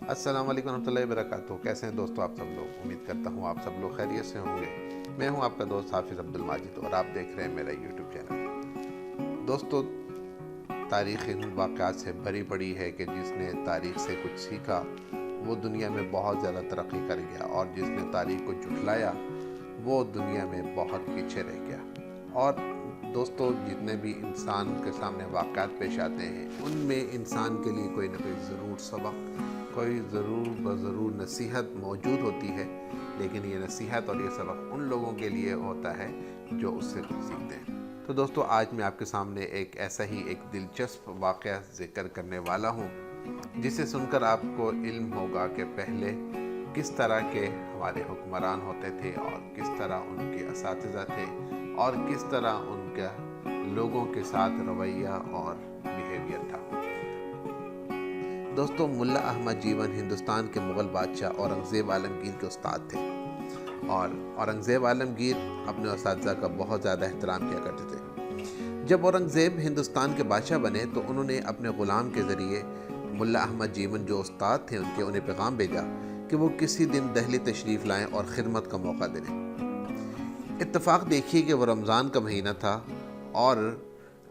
السلام علیکم ورحمۃ اللہ وبرکاتہ۔ کیسے ہیں دوستو آپ سب لوگ؟ امید کرتا ہوں آپ سب لوگ خیریت سے ہوں گے۔ میں ہوں آپ کا دوست حافظ عبد الماجد اور آپ دیکھ رہے ہیں میرا یوٹیوب چینل۔ دوستو، تاریخ ان واقعات سے بھری پڑی ہے کہ جس نے تاریخ سے کچھ سیکھا وہ دنیا میں بہت زیادہ ترقی کر گیا، اور جس نے تاریخ کو جھٹلایا وہ دنیا میں بہت پیچھے رہ گیا۔ اور دوستو، جتنے بھی انسان کے سامنے واقعات پیش آتے ہیں ان میں انسان کے لیے کوئی نہ کوئی ضرور سبق، کوئی ضرور نصیحت موجود ہوتی ہے، لیکن یہ نصیحت اور یہ سبق ان لوگوں کے لیے ہوتا ہے جو اس سے کچھ سیکھتے ہیں۔ تو دوستو، آج میں آپ کے سامنے ایسا ہی ایک دلچسپ واقعہ ذکر کرنے والا ہوں جسے سن کر آپ کو علم ہوگا کہ پہلے کس طرح کے ہمارے حکمران ہوتے تھے اور کس طرح ان کے اساتذہ تھے اور کس طرح ان کا لوگوں کے ساتھ رویہ اور بیہیویئر تھا۔ دوستو، ملا احمد جیون ہندوستان کے مغل بادشاہ اورنگزیب عالمگیر کے استاد تھے، اور اورنگزیب عالمگیر اپنے اساتذہ کا بہت زیادہ احترام کیا کرتے تھے۔ جب اورنگزیب ہندوستان کے بادشاہ بنے تو انہوں نے اپنے غلام کے ذریعے ملا احمد جیون جو استاد تھے انہیں پیغام بھیجا کہ وہ کسی دن دہلی تشریف لائیں اور خدمت کا موقع دیں۔ اتفاق دیکھیے کہ وہ رمضان کا مہینہ تھا اور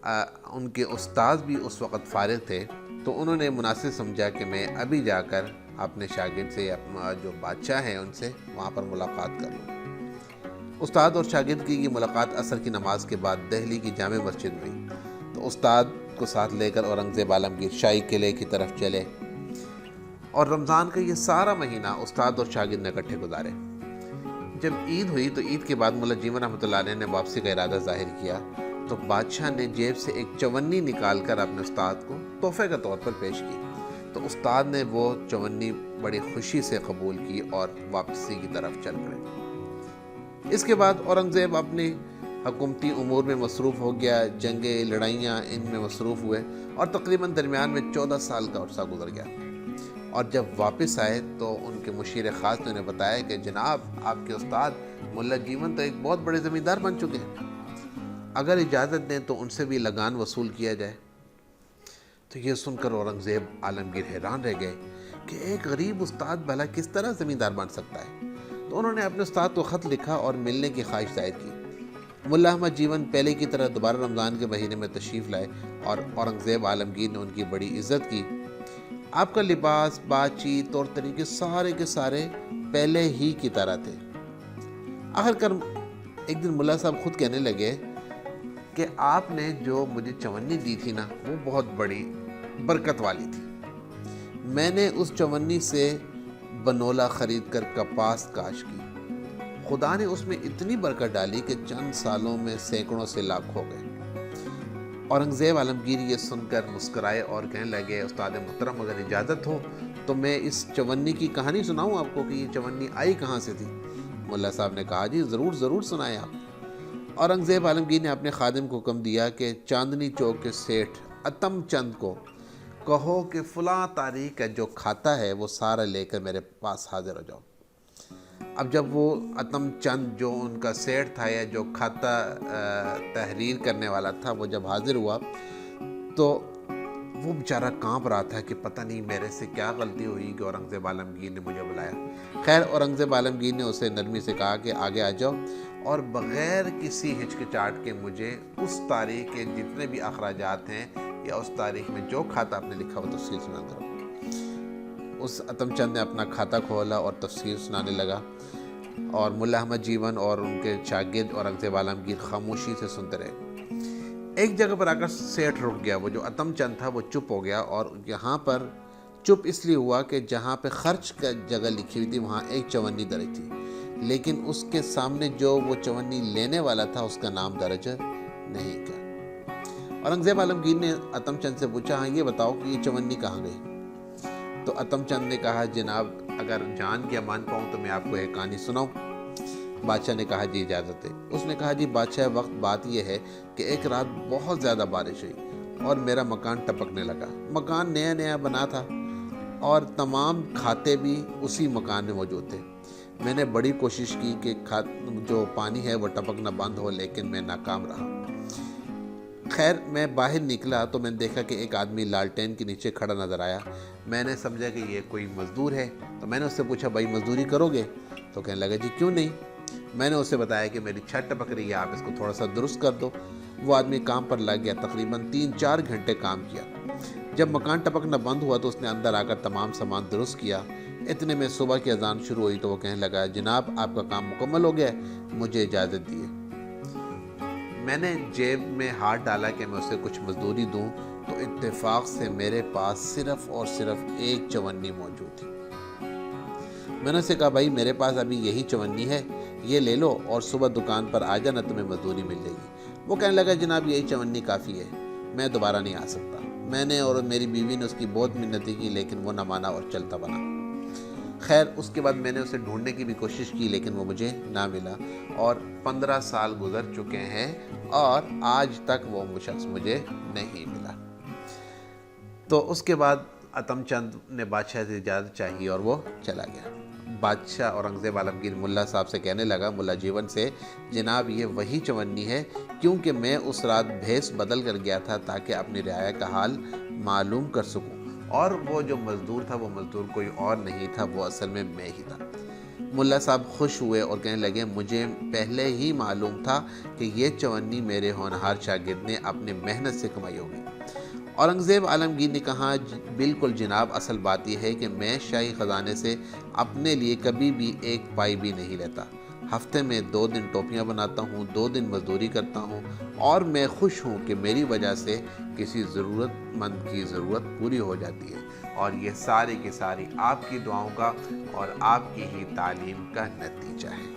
ان کے استاد بھی اس وقت فارغ تھے، تو انہوں نے مناسب سمجھا کہ میں ابھی جا کر اپنے شاگرد سے جو بادشاہ ہیں ان سے وہاں پر ملاقات کر لوں۔ استاد اور شاگرد کی یہ ملاقات عصر کی نماز کے بعد دہلی کی جامع مسجد میں ہوئی۔ تو استاد کو ساتھ لے کر اورنگزیب عالمگیر شاہی قلعے کی طرف چلے، اور رمضان کا یہ سارا مہینہ استاد اور شاگرد نے اکٹھے گزارے۔ جب عید ہوئی تو عید کے بعد ملا جیون رحمۃ اللہ علیہ نے واپسی کا ارادہ ظاہر کیا، تو بادشاہ نے جیب سے ایک چونی نکال کر اپنے استاد کو تحفے کے طور پر پیش کی۔ تو استاد نے وہ چونی بڑی خوشی سے قبول کی اور واپسی کی طرف چل پڑے۔ اس کے بعد اورنگزیب اپنی حکومتی امور میں مصروف ہو گیا، جنگیں لڑائیاں ان میں مصروف ہوئے، اور تقریباً درمیان میں 14 سال کا عرصہ گزر گیا۔ اور جب واپس آئے تو ان کے مشیر خاص نے انہیں بتایا کہ جناب، آپ کے استاد ملا جیون تو ایک بہت بڑے زمیندار بن چکے ہیں، اگر اجازت دیں تو ان سے بھی لگان وصول کیا جائے۔ تو یہ سن کر اورنگزیب عالمگیر حیران رہ گئے کہ ایک غریب استاد بھلا کس طرح زمیندار بن سکتا ہے۔ تو انہوں نے اپنے استاد کو خط لکھا اور ملنے کی خواہش ظاہر کی۔ ملا احمد جیون پہلے کی طرح دوبارہ رمضان کے مہینے میں تشریف لائے، اور اورنگزیب عالمگیر نے ان کی بڑی عزت کی۔ آپ کا لباس، بات چیت اور طریقے سارے کے سارے پہلے ہی کی طرح تھے۔ آخر ایک دن ملا صاحب خود کہنے لگے کہ آپ نے جو مجھے چونی دی تھی نا، وہ بہت بڑی برکت والی تھی۔ میں نے اس چونی سے بنولا خرید کر کپاس کاشت کی، خدا نے اس میں اتنی برکت ڈالی کہ چند سالوں میں سینکڑوں سے لاکھ ہو گئے۔ اورنگزیب عالمگیر یہ سن کر مسکرائے اور کہنے لگے، استاد محترم، اگر اجازت ہو تو میں اس چونی کی کہانی سناؤں آپ کو کہ یہ چونی آئی کہاں سے تھی؟ ملا صاحب نے کہا، جی ضرور سنائیں آپ۔ اورنگزیب عالمگیر نے اپنے خادم کو حکم دیا کہ چاندنی چوک کے سیٹھ اتم چند کو کہو کہ فلاں تاریخ کا جو کھاتا ہے وہ سارا لے کر میرے پاس حاضر ہو جاؤ۔ اب جب وہ اتم چند جو ان کا سیٹھ تھا یا جو کھاتا تحریر کرنے والا تھا، وہ جب حاضر ہوا تو وہ بیچارہ کانپ رہا تھا کہ پتہ نہیں میرے سے کیا غلطی ہوئی کہ اورنگزیب عالمگیر نے مجھے بلایا۔ خیر، اورنگزیب عالمگیر نے اسے نرمی سے کہا کہ آگے آ جاؤ، اور بغیر کسی ہچکچاہٹ کے مجھے اس تاریخ کے جتنے بھی اخراجات ہیں یا اس تاریخ میں جو کھاتا آپ نے لکھا وہ تفصیل سنا کرو۔ اس اتم چند نے اپنا کھاتا کھولا اور تفصیل سنانے لگا، اور ملا احمد جیون اور ان کے شاگرد اورنگزیب عالمگیر خاموشی سے سنتے رہے۔ ایک جگہ پر آ کر سیٹھ رک گیا، وہ جو اتم چند تھا وہ چپ ہو گیا، اور یہاں پر چپ اس لیے ہوا کہ جہاں پہ خرچ کا جگہ لکھی ہوئی تھی وہاں ایک چونی درج تھی، لیکن اس کے سامنے جو وہ چونی لینے والا تھا اس کا نام درج نہیں کیا۔ اورنگزیب عالمگیر نے اتم چند سے پوچھا، ہاں یہ بتاؤ کہ یہ چونی کہاں گئی؟ تو اتم چند نے کہا، جناب اگر جان کے مان پاؤں تو میں آپ کو ایک کہانی سناؤں۔ بادشاہ نے کہا، جی اجازت ہے۔ اس نے کہا، جی بادشاہ وقت بات یہ ہے کہ ایک رات بہت زیادہ بارش ہوئی اور میرا مکان ٹپکنے لگا۔ مکان نیا بنا تھا اور تمام کھاتے بھی اسی مکان میں موجود تھے۔ میں نے بڑی کوشش کی کہ جو پانی ہے وہ ٹپکنا بند ہو، لیکن میں ناکام رہا۔ خیر میں باہر نکلا تو میں نے دیکھا کہ ایک آدمی لالٹین کے نیچے کھڑا نظر آیا۔ میں نے سمجھا کہ یہ کوئی مزدور ہے، تو میں نے اس سے پوچھا بھائی مزدوری کرو گے؟ تو کہنے لگا جی کیوں نہیں۔ میں نے اسے بتایا کہ میری چھت ٹپک رہی ہے، آپ اس کو تھوڑا سا درست کر دو۔ وہ آدمی کام پر لگ گیا، تقریباً 3-4 گھنٹے کام کیا۔ جب مکان ٹپکنا بند ہوا تو اس نے اندر آ کر تمام سامان درست کیا۔ اتنے میں صبح کی اذان شروع ہوئی تو وہ کہنے لگا جناب آپ کا کام مکمل ہو گیا ہے، مجھے اجازت دیے۔ میں نے جیب میں ہاتھ ڈالا کہ میں اسے کچھ مزدوری دوں تو اتفاق سے میرے پاس صرف اور صرف ایک چونی موجود تھی۔ میں نے اسے کہا بھائی میرے پاس ابھی یہی چونی ہے، یہ لے لو اور صبح دکان پر آ جانا، تمہیں مزدوری مل جائے گی۔ وہ کہنے لگا جناب یہی چونی کافی ہے، میں دوبارہ نہیں آ سکتا۔ میں نے اور میری بیوی نے اس کی بہت منتیں کی لیکن وہ نہ مانا اور چلتا بنا۔ خیر اس کے بعد میں نے اسے ڈھونڈنے کی بھی کوشش کی لیکن وہ مجھے نہ ملا، اور 15 سال گزر چکے ہیں اور آج تک وہ شخص مجھے نہیں ملا۔ تو اس کے بعد عتم چند نے بادشاہ سے اجازت چاہی اور وہ چلا گیا۔ بادشاہ اورنگزیب عالمگیر ملا صاحب سے کہنے لگا، ملا جیون سے، جناب یہ وہی چونی ہے کیونکہ میں اس رات بھیس بدل کر گیا تھا تاکہ اپنی رعایا کا حال معلوم کر سکوں، اور وہ جو مزدور تھا وہ مزدور کوئی اور نہیں تھا، وہ اصل میں میں ہی تھا۔ ملا صاحب خوش ہوئے اور کہنے لگے مجھے پہلے ہی معلوم تھا کہ یہ چونی میرے ہونہار شاگرد نے اپنی محنت سے کمائی ہوگی۔ اورنگزیب عالمگیر نے کہا بالکل جناب، اصل بات یہ ہے کہ میں شاہی خزانے سے اپنے لیے کبھی بھی ایک پائی بھی نہیں لیتا۔ ہفتے میں 2 دن ٹوپیاں بناتا ہوں، 2 دن مزدوری کرتا ہوں، اور میں خوش ہوں کہ میری وجہ سے کسی ضرورت مند کی ضرورت پوری ہو جاتی ہے، اور یہ ساری کی ساری آپ کی دعاؤں کا اور آپ کی ہی تعلیم کا نتیجہ ہے۔